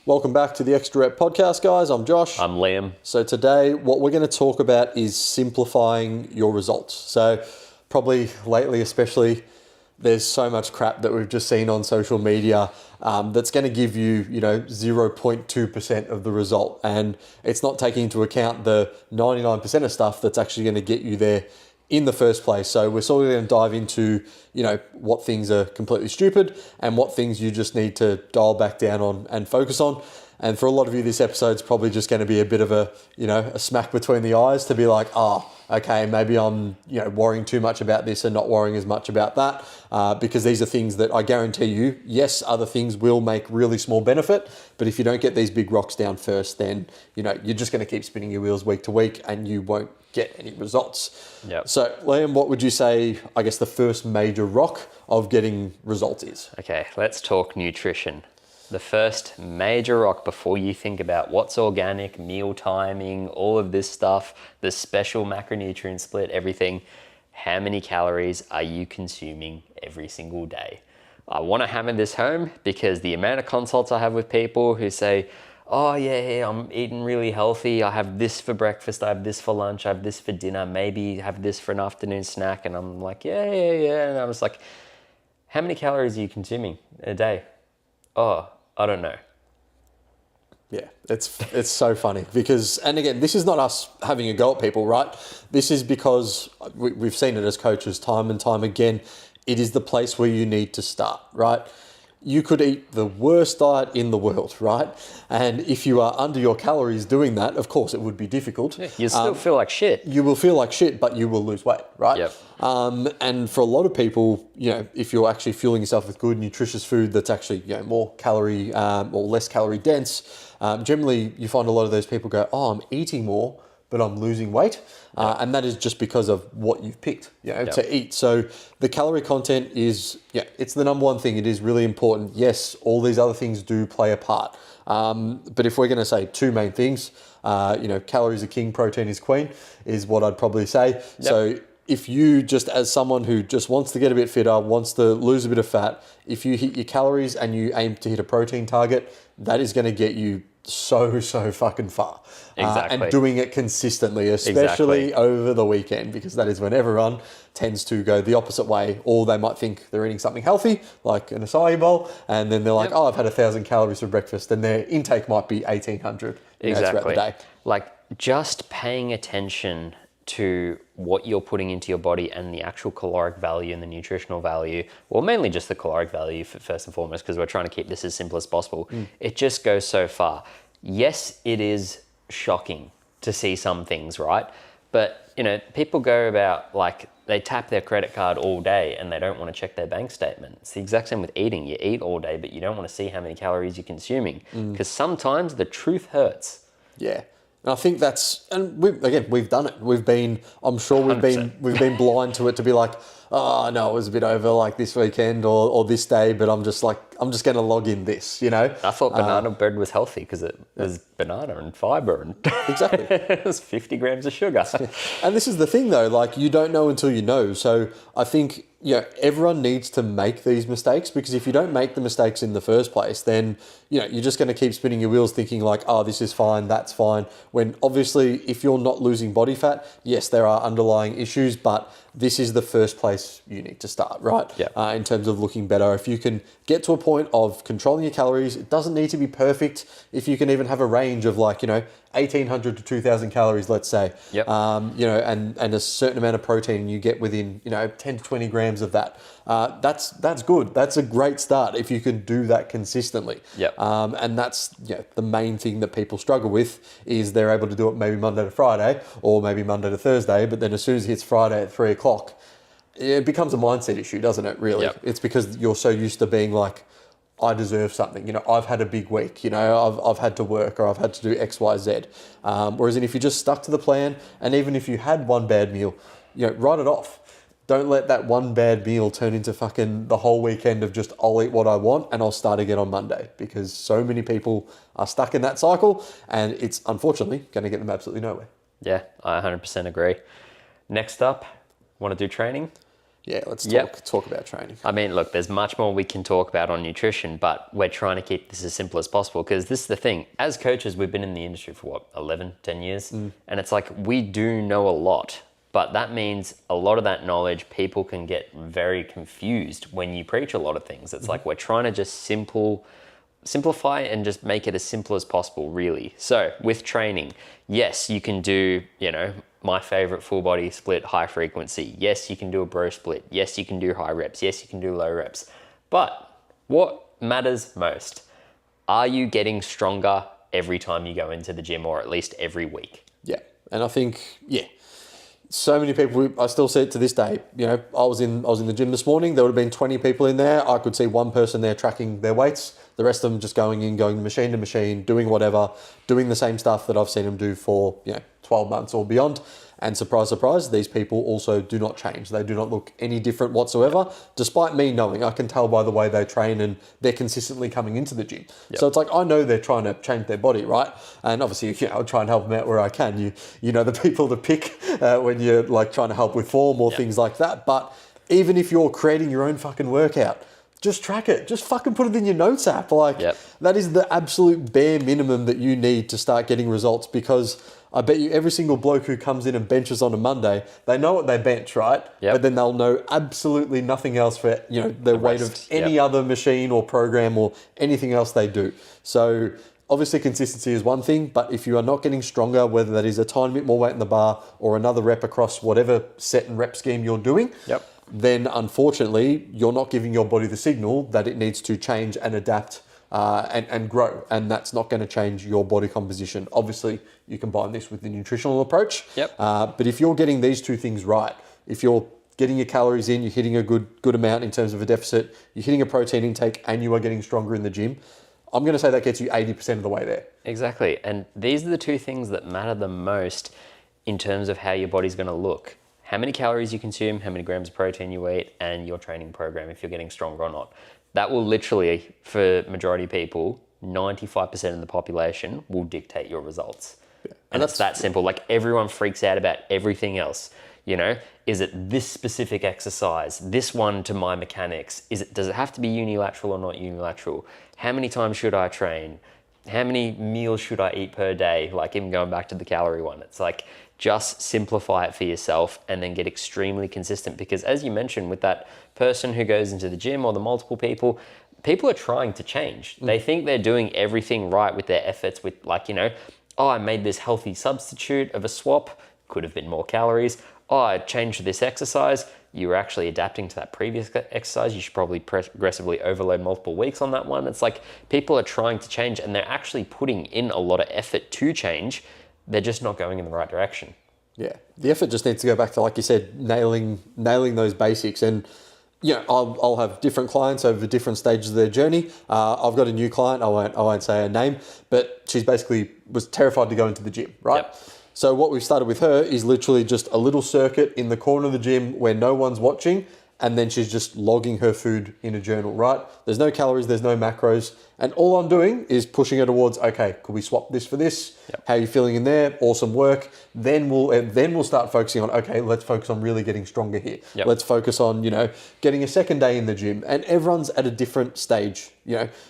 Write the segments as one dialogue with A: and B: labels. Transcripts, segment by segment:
A: Welcome back to the Extra Rep Podcast, guys. I'm Josh.
B: I'm Liam.
A: So today, what we're going to talk about is simplifying your results. So probably lately, especially, there's so much crap that we've just seen on social media that's going to give you, 0.2% of the result. And it's not taking into account the 99% of stuff that's actually going to get you there in the first place. So we're sort of going to dive into, what things are completely stupid and what things you just need to dial back down on and focus on. And for a lot of you, this episode's probably just going to be a bit of a smack between the eyes to be like, okay, maybe I'm, worrying too much about this and not worrying as much about that, because these are things that I guarantee you, yes, other things will make really small benefit, but if you don't get these big rocks down first, then, you're just going to keep spinning your wheels week to week and you won't get any results.
B: Yep.
A: So, Liam, what would you say, I guess, the first major rock of getting results is?
B: Okay, let's talk nutrition. The first major rock before you think about what's organic, meal timing, all of this stuff, the special macronutrient split, everything. How many calories are you consuming every single day? I want to hammer this home because the amount of consults I have with people who say, oh yeah, I'm eating really healthy. I have this for breakfast. I have this for lunch. I have this for dinner. Maybe have this for an afternoon snack. And I'm like, yeah. And I was like, how many calories are you consuming a day? Oh, I don't know.
A: Yeah, it's so funny because, and again, this is not us having a go at people, right? This is because we've seen it as coaches time and time again. It is the place where you need to start, right? You could eat the worst diet in the world, right? And if you are under your calories doing that, of course, it would be difficult.
B: Yeah, you still feel like shit.
A: You will feel like shit, but you will lose weight, right?
B: Yep.
A: And for a lot of people, if you're actually fueling yourself with good, nutritious food that's actually, more calorie or less calorie dense, generally you find a lot of those people go, oh, I'm eating more, but I'm losing weight. And that is just because of what you've picked, to eat. So the calorie content is, it's the number one thing. It is really important. Yes, all these other things do play a part. But if we're going to say two main things, calories are king, protein is queen, is what I'd probably say. Yep. So if you just, as someone who just wants to get a bit fitter, wants to lose a bit of fat, if you hit your calories and you aim to hit a protein target, that is going to get you so fucking far.
B: Exactly.
A: And doing it consistently, especially over the weekend, because that is when everyone tends to go the opposite way, or they might think they're eating something healthy, like an acai bowl, and then they're like, I've had 1,000 calories for breakfast, and their intake might be 1,800 throughout the day.
B: Like just paying attention to what you're putting into your body and the actual caloric value and the nutritional value, well, mainly just the caloric value first and foremost, because we're trying to keep this as simple as possible. It just goes so far. Yes, it is shocking to see some things, right? But, people go about like they tap their credit card all day and they don't want to check their bank statement. It's the exact same with eating. You eat all day, but you don't want to see how many calories you're consuming because sometimes the truth hurts.
A: Yeah. And I think that's, and we've done it. I'm sure we've
B: 100%.
A: been blind to it to be like, oh no, it was a bit over like this weekend or this day, but I'm just going to log in this,
B: I thought banana bread was healthy because it was banana and fiber and
A: exactly.
B: It was 50 grams of sugar.
A: And this is the thing though, like you don't know until you know. So I think, everyone needs to make these mistakes because if you don't make the mistakes in the first place, then, you're just going to keep spinning your wheels thinking like, oh, this is fine, that's fine. When obviously if you're not losing body fat, yes, there are underlying issues, but this is the first place you need to start, right?
B: Yeah.
A: In terms of looking better. If you can get to a point of controlling your calories, it doesn't need to be perfect. If you can even have a range of like, 1,800 to 2,000 calories, let's say,
B: Yep.
A: and a certain amount of protein you get within, 10 to 20 grams of that. That's good. That's a great start if you can do that consistently.
B: Yep.
A: And that's the main thing that people struggle with is they're able to do it maybe Monday to Friday or maybe Monday to Thursday, but then as soon as it hits Friday at 3 o'clock, it becomes a mindset issue, doesn't it, really?
B: Yep.
A: It's because you're so used to being like, I deserve something. I've had a big week. I've had to work or I've had to do X, Y, Z. Whereas if you just stuck to the plan, and even if you had one bad meal, write it off. Don't let that one bad meal turn into fucking the whole weekend of just I'll eat what I want and I'll start again on Monday, because so many people are stuck in that cycle and it's unfortunately going to get them absolutely nowhere.
B: Yeah, I 100% agree. Next up, want to do training?
A: Yeah, let's
B: Yep.
A: talk about training.
B: I mean, look, there's much more we can talk about on nutrition, but we're trying to keep this as simple as possible because this is the thing. As coaches, we've been in the industry for what, 11, 10 years? And it's like we do know a lot, but that means a lot of that knowledge, people can get very confused when you preach a lot of things. It's like we're trying to just simplify and just make it as simple as possible, really. So with training, yes, you can do, my favorite full body split, high frequency. Yes, you can do a bro split. Yes, you can do high reps. Yes, you can do low reps. But what matters most? Are you getting stronger every time you go into the gym, or at least every week?
A: Yeah. And I think, so many people, I still see it to this day. I was in the gym this morning. There would have been 20 people in there. I could see one person there tracking their weights. The rest of them just going machine to machine, doing whatever, doing the same stuff that I've seen them do for 12 months or beyond. And surprise, surprise, these people also do not change. They do not look any different whatsoever, despite me knowing. I can tell by the way they train and they're consistently coming into the gym. So it's like, I know they're trying to change their body, right? And obviously, I'll try and help them out where I can. You know the people to pick when you're like trying to help with form or things like that. But even if you're creating your own fucking workout, just track it. Just fucking put it in your notes app. That is the absolute bare minimum that you need to start getting results, because I bet you every single bloke who comes in and benches on a Monday, they know what they bench, right? But then they'll know absolutely nothing else for the weight of any other machine or program or anything else they do. So obviously consistency is one thing, but if you are not getting stronger, whether that is a tiny bit more weight in the bar or another rep across whatever set and rep scheme you're doing, then unfortunately you're not giving your body the signal that it needs to change and adapt and grow, and that's not going to change your body composition. Obviously, you combine this with the nutritional approach, but if you're getting these two things right, if you're getting your calories in, you're hitting a good amount in terms of a deficit, you're hitting a protein intake, and you are getting stronger in the gym, I'm going to say that gets you 80% of the way there.
B: Exactly, and these are the two things that matter the most in terms of how your body's going to look. How many calories you consume, how many grams of protein you eat, and your training program, if you're getting stronger or not. That will literally, for majority of people, 95% of the population will dictate your results. And it's that simple. Like, everyone freaks out about everything else. Is it this specific exercise, this one to my mechanics? Does it have to be unilateral or not unilateral? How many times should I train? How many meals should I eat per day? Like, even going back to the calorie one, it's like, just simplify it for yourself and then get extremely consistent, because as you mentioned with that person who goes into the gym or the multiple people are trying to change. They think they're doing everything right with their efforts, with I made this healthy substitute of a swap, could have been more calories. I changed this exercise. You were actually adapting to that previous exercise. You should probably progressively overload multiple weeks on that one. It's like people are trying to change and they're actually putting in a lot of effort to change. They're just not going in the right direction.
A: Yeah, the effort just needs to go back to, like you said, nailing those basics. And I'll have different clients over different stages of their journey. I've got a new client. I won't say her name, but she's basically was terrified to go into the gym, right? So what we've started with her is literally just a little circuit in the corner of the gym where no one's watching, and then she's just logging her food in a journal, right? There's no calories, there's no macros, and all I'm doing is pushing her towards, okay, could we swap this for this? How are you feeling in there? Awesome work. Then we'll start focusing on, okay, let's focus on really getting stronger here. Let's focus on, getting a second day in the gym. And everyone's at a different stage,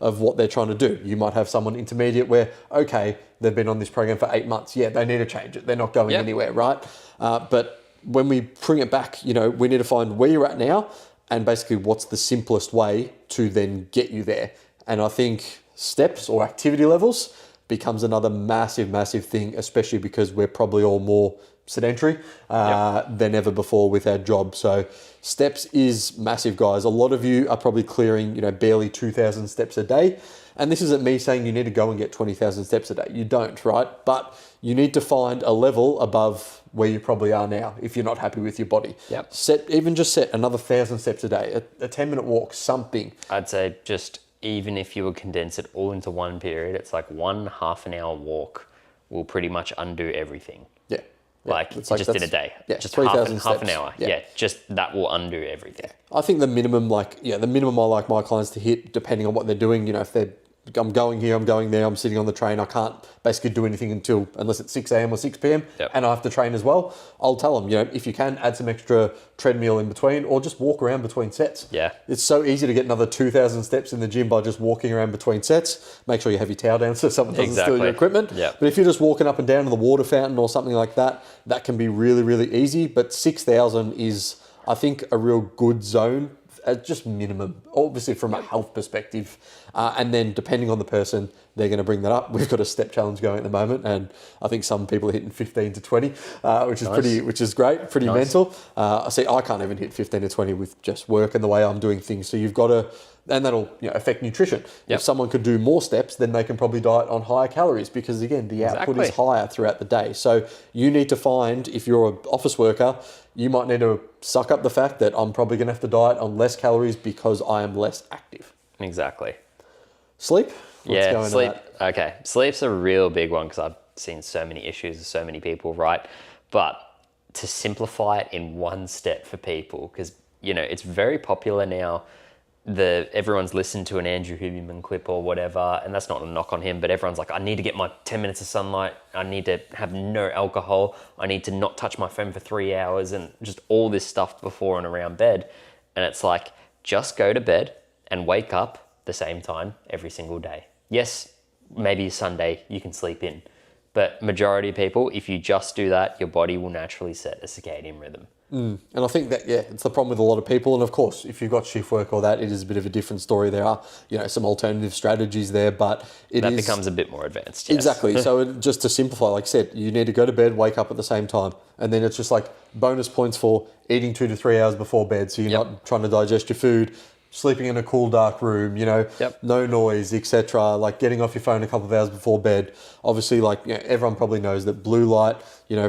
A: of what they're trying to do. You might have someone intermediate where, okay, they've been on this program for 8 months. Yeah, they need to change it. They're not going anywhere, right? But when we bring it back, we need to find where you're at now and basically what's the simplest way to then get you there. And I think steps or activity levels becomes another massive, massive thing, especially because we're probably all more sedentary than ever before with our job. So steps is massive, guys. A lot of you are probably clearing, barely 2,000 steps a day. And this isn't me saying you need to go and get 20,000 steps a day. You don't, right? But you need to find a level above where you probably are now if you're not happy with your body. Set another 1,000 steps a day, a 10-minute walk, something.
B: I'd say just even if you would condense it all into one period, it's like 1 half-an-hour walk will pretty much undo everything. Just in a day. Just half an hour. Just that will undo everything.
A: I think the minimum, the minimum I like my clients to hit, depending on what they're doing, if they're I'm going here, I'm going there, I'm sitting on the train, I can't basically do anything unless it's 6 a.m. or 6 p.m.
B: Yep.
A: and I have to train as well, I'll tell them, if you can, add some extra treadmill in between or just walk around between sets.
B: Yeah.
A: It's so easy to get another 2,000 steps in the gym by just walking around between sets. Make sure you have your towel down so someone doesn't steal your equipment.
B: Yep.
A: But if you're just walking up and down to the water fountain or something like that, that can be really, really easy. But 6,000 is, I think, a real good zone, just minimum, obviously from a health perspective. And then depending on the person, they're going to bring that up. We've got a step challenge going at the moment, and I think some people are hitting 15 to 20, which is which is great, pretty mental. I can't even hit 15 to 20 with just work and the way I'm doing things. So you've got to, and that'll affect nutrition.
B: Yep.
A: If someone could do more steps, then they can probably diet on higher calories because again, the output is higher throughout the day. So you need to find, if you're an office worker, you might need to suck up the fact that I'm probably going to have to diet on less calories because I am less active.
B: Exactly.
A: Sleep?
B: Sleep. Okay. Sleep's a real big one because I've seen so many issues with so many people, right? But to simplify it in one step for people, because, it's very popular now. Everyone's listened to an Andrew Huberman clip or whatever, and that's not a knock on him, but everyone's like, I need to get my 10 minutes of sunlight. I need to have no alcohol. I need to not touch my phone for 3 hours and just all this stuff before and around bed. And it's like, just go to bed and wake up the same time every single day. Yes, maybe Sunday you can sleep in, but majority of people, if you just do that, your body will naturally set a circadian rhythm.
A: And I think that, it's the problem with a lot of people. And of course, if you've got shift work or that, it is a bit of a different story. There are, some alternative strategies there, but
B: that becomes a bit more advanced. Yes.
A: Exactly. So just to simplify, like I said, you need to go to bed, wake up at the same time. And then it's just like bonus points for eating 2 to 3 hours before bed. So you're not trying to digest your food, sleeping in a cool, dark room, no noise, etc. Like getting off your phone a couple of hours before bed. Obviously, everyone probably knows that blue light,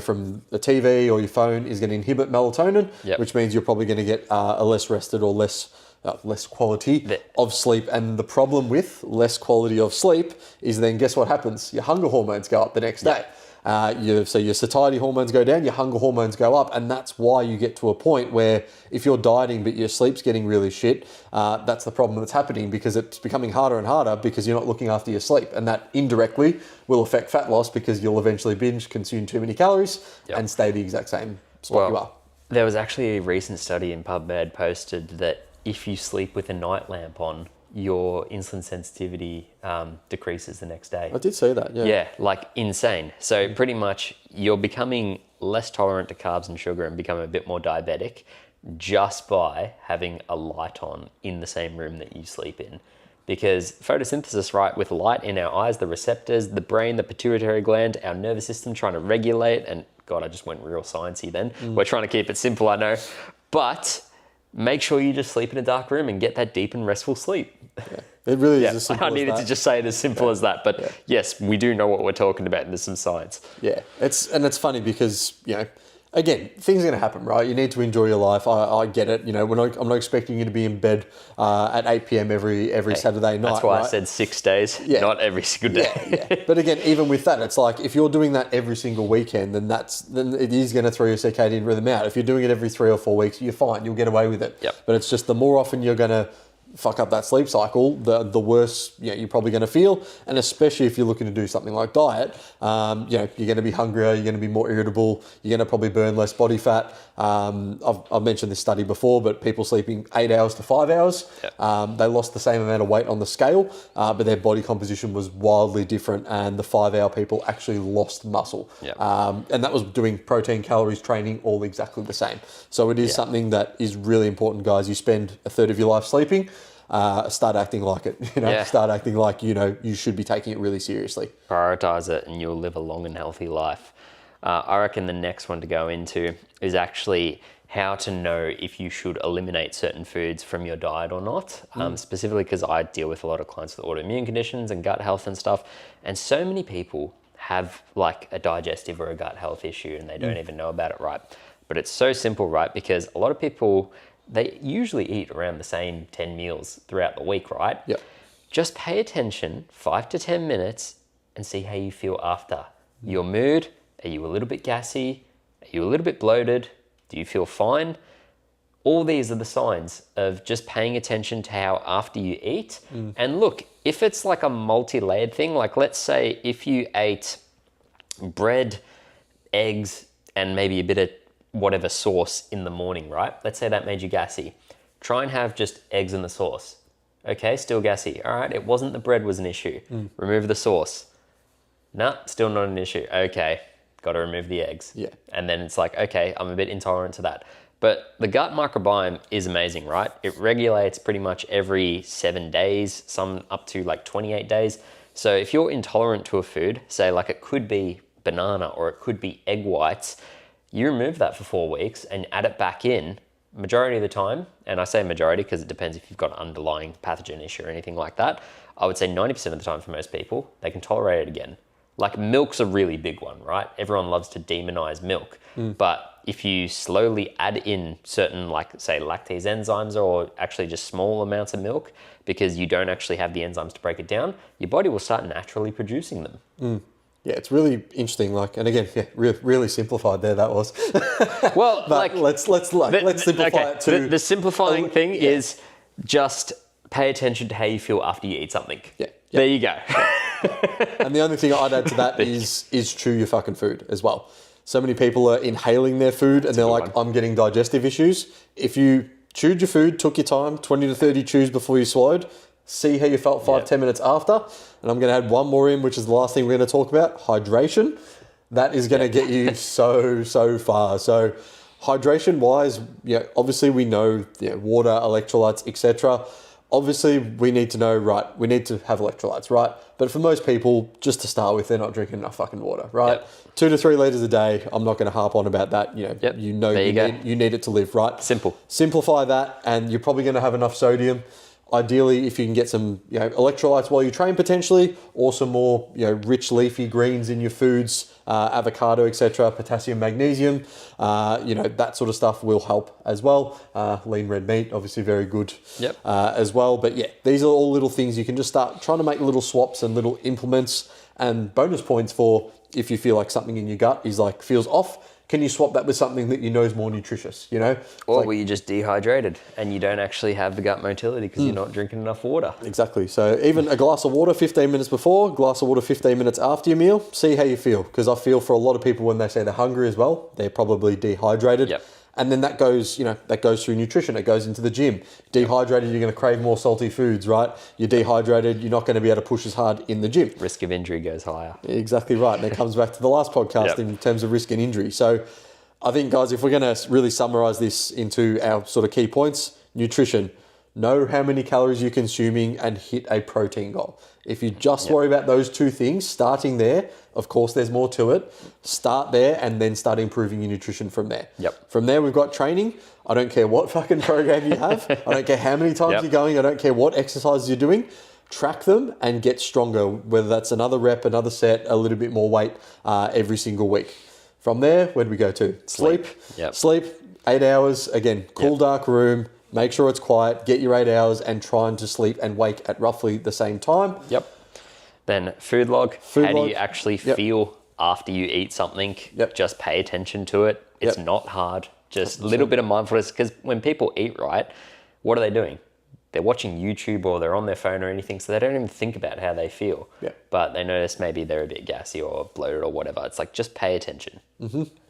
A: from the TV or your phone is going to inhibit melatonin, which means you're probably going to get a less rested or less quality of sleep. And the problem with less quality of sleep is then guess what happens? Your hunger hormones go up the next day. So your satiety hormones go down, your hunger hormones go up, and that's why you get to a point where if you're dieting but your sleep's getting really shit, that's the problem that's happening because it's becoming harder and harder because you're not looking after your sleep, and that indirectly will affect fat loss because you'll eventually binge, consume too many calories, and stay the exact same spot you are.
B: There was actually a recent study in PubMed posted that if you sleep with a night lamp on, your insulin sensitivity decreases the next day.
A: I did see that, yeah.
B: Yeah, like insane. So pretty much you're becoming less tolerant to carbs and sugar and becoming a bit more diabetic just by having a light on in the same room that you sleep in. Because photosynthesis, right, with light in our eyes, the receptors, the brain, the pituitary gland, our nervous system trying to regulate, and God, I just went real sciencey then. We're trying to keep it simple, I know. But make sure you just sleep in a dark room and get that deep and restful sleep.
A: Yeah. It really is as simple
B: I needed to just say it as simple as that. But yes, we do know what we're talking about and there's some science.
A: Yeah, it's funny because, again, things are going to happen, right? You need to enjoy your life. I get it. I'm not expecting you to be in bed at 8 p.m. every Saturday night.
B: That's why
A: right?
B: I said 6 days, not every single day.
A: Yeah. But again, even with that, it's like if you're doing that every single weekend, then it is going to throw your circadian rhythm out. If you're doing it every 3 or 4 weeks, you're fine. You'll get away with it.
B: Yep.
A: But it's just the more often you're going to fuck up that sleep cycle, the worse you're probably going to feel. And especially if you're looking to do something like diet, you're going to be hungrier, you're going to be more irritable, you're going to probably burn less body fat. I've mentioned this study before, but people sleeping 8 hours to 5 hours, they lost the same amount of weight on the scale, but their body composition was wildly different, and the 5 hour people actually lost muscle. And that was doing protein, calories, training, all exactly the same. So it is something that is really important, guys. You spend a third of your life sleeping. Start acting like it, start acting like, you should be taking it really seriously.
B: Prioritize it and you'll live a long and healthy life. I reckon the next one to go into is actually how to know if you should eliminate certain foods from your diet or not. Specifically because I deal with a lot of clients with autoimmune conditions and gut health and stuff. And so many people have like a digestive or a gut health issue and they don't even know about it, right? But it's so simple, right? Because a lot of people, they usually eat around the same 10 meals throughout the week, right?
A: Yep.
B: Just pay attention 5 to 10 minutes and see how you feel after. Your mood, are you a little bit gassy? Are you a little bit bloated? Do you feel fine? All these are the signs of just paying attention to how after you eat. And look, If it's like a multi-layered thing, like let's say if you ate bread, eggs, and maybe a bit of whatever sauce in the morning, right? Let's say that made you gassy. Try and have just eggs in the sauce. Okay, still gassy. All right, it wasn't the bread was an issue. Remove the sauce. No, still not an issue. Okay, got to remove the eggs.
A: Yeah.
B: And then it's like, okay, I'm a bit intolerant to that. But the gut microbiome is amazing, right? It regulates pretty much every 7 days, some up to like 28 days. So if you're intolerant to a food, say like it could be banana or it could be egg whites, you remove that for 4 weeks and add it back in majority of the time. And I say majority because it depends if you've got an underlying pathogen issue or anything like that. I would say 90% of the time for most people, they can tolerate it again. Like milk's a really big one, right? Everyone loves to demonize milk. But if you slowly add in certain, like say lactase enzymes or actually just small amounts of milk, because you don't actually have the enzymes to break it down, your body will start naturally producing them.
A: Yeah, it's really interesting. Like, and again, yeah, really simplified there. That was.
B: Well,
A: but
B: like
A: let's simplify it to
B: the simplifying thing is just pay attention to how you feel after you eat something.
A: Yeah.
B: There you go.
A: And the only thing I'd add to that is chew your fucking food as well. So many people are inhaling their food and they're like, I'm getting digestive issues. If you chewed your food, took your time, 20 to 30 chews before you swallowed, see how you felt 5-10 minutes after. And I'm going to add one more in, which is the last thing we're going to talk about, hydration. That is going to get you so far. So hydration wise, obviously we know water, electrolytes, etc. Obviously we need to know, right, we need to have electrolytes, right? But for most people, just to start with, they're not drinking enough fucking water, right? 2 to 3 liters a day. I'm not going to harp on about that. You need it to live, right?
B: Simple.
A: Simplify that and you're probably going to have enough sodium. Ideally, if you can get some electrolytes while you train potentially, or some more rich leafy greens in your foods, avocado, etc., potassium, magnesium, that sort of stuff will help as well. Lean red meat, obviously very good as well. But yeah, these are all little things you can just start trying to make little swaps and little implements and bonus points for if you feel like something in your gut is like feels off. Can you swap that with something that you know is more nutritious,
B: Or were you just dehydrated and you don't actually have the gut motility because you're not drinking enough water?
A: Exactly. So even a glass of water 15 minutes before, glass of water 15 minutes after your meal, see how you feel. Because I feel for a lot of people when they say they're hungry as well, they're probably dehydrated.
B: Yep.
A: And then that goes through nutrition. It goes into the gym. Dehydrated, you're going to crave more salty foods, right? You're dehydrated, you're not going to be able to push as hard in the gym.
B: Risk of injury goes higher.
A: Exactly right. And it comes back to the last podcast in terms of risk and injury. So I think, guys, if we're going to really summarize this into our sort of key points, nutrition, know how many calories you're consuming and hit a protein goal. If you just worry about those 2 things, starting there, of course, there's more to it. Start there and then start improving your nutrition from there. From there, we've got training. I don't care what fucking program you have. I don't care how many times you're going. I don't care what exercises you're doing. Track them and get stronger, whether that's another rep, another set, a little bit more weight every single week. From there, where do we go to? Sleep. Sleep, 8 hours. Again, cool, dark room. Make sure it's quiet. Get your 8 hours and trying to sleep and wake at roughly the same time.
B: Then food log. How do you actually feel after you eat something? Just pay attention to it. It's not hard. Just a little bit of mindfulness. Because when people eat right, what are they doing? They're watching YouTube or they're on their phone or anything, so they don't even think about how they feel. But they notice maybe they're a bit gassy or bloated or whatever. It's like, just pay attention.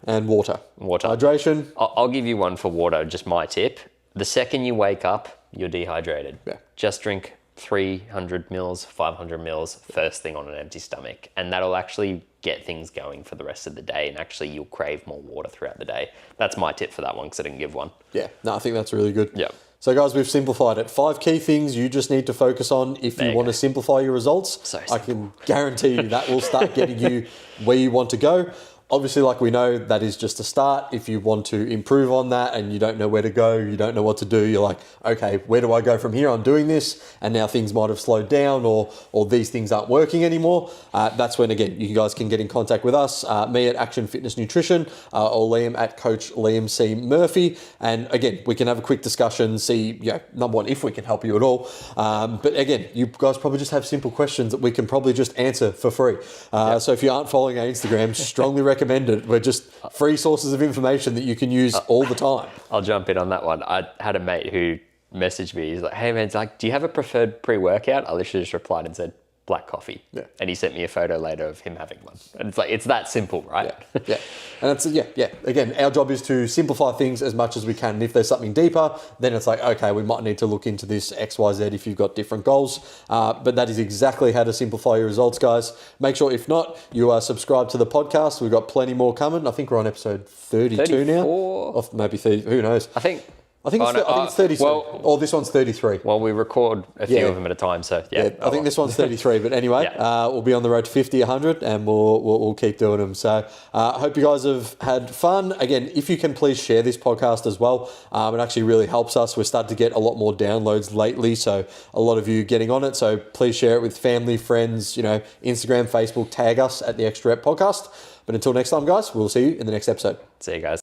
A: And water. Hydration.
B: I'll give you one for water, just my tip. The second you wake up, you're dehydrated. Just drink 300 mils, 500 mils first thing on an empty stomach. And that'll actually get things going for the rest of the day. And actually you'll crave more water throughout the day. That's my tip for that one because I didn't give one. I think that's really good. So guys, we've simplified it. 5 key things you just need to focus on if you want to simplify your results. I can guarantee you that will start getting you where you want to go. Obviously, like we know, that is just a start. If you want to improve on that and you don't know where to go, you don't know what to do, you're like, okay, where do I go from here? I'm doing this, and now things might have slowed down or these things aren't working anymore. That's when, again, you guys can get in contact with us, me at Action Fitness Nutrition or Liam at Coach Liam C. Murphy. And again, we can have a quick discussion, see, number one, if we can help you at all. But again, you guys probably just have simple questions that we can probably just answer for free. So if you aren't following our Instagram, strongly recommend it. We're just free sources of information that you can use all the time. I'll jump in on that one. I had a mate who messaged me. He's like, hey man, it's like, do you have a preferred pre-workout? I literally just replied and said, black coffee.
A: Yeah.
B: And he sent me a photo later of him having one. And it's like, it's that simple, right?
A: Yeah. And it's, Again, our job is to simplify things as much as we can. And if there's something deeper, then it's like, okay, we might need to look into this X, Y, Z if you've got different goals. But that is exactly how to simplify your results, guys. Make sure, if not, you are subscribed to the podcast. We've got plenty more coming. I think we're on episode 32
B: 34?
A: now. Or maybe 30, who knows?
B: I think
A: it's 32. Or this one's 33.
B: Well, we record a few of them at a time, so yeah.
A: I think this one's 33, but anyway, we'll be on the road to 50, 100, and we'll keep doing them. So I hope you guys have had fun. Again, if you can please share this podcast as well. It actually really helps us. We're starting to get a lot more downloads lately, so a lot of you getting on it. So please share it with family, friends, Instagram, Facebook, tag us at the Extra Rep Podcast. But until next time, guys, we'll see you in the next episode.
B: See you guys.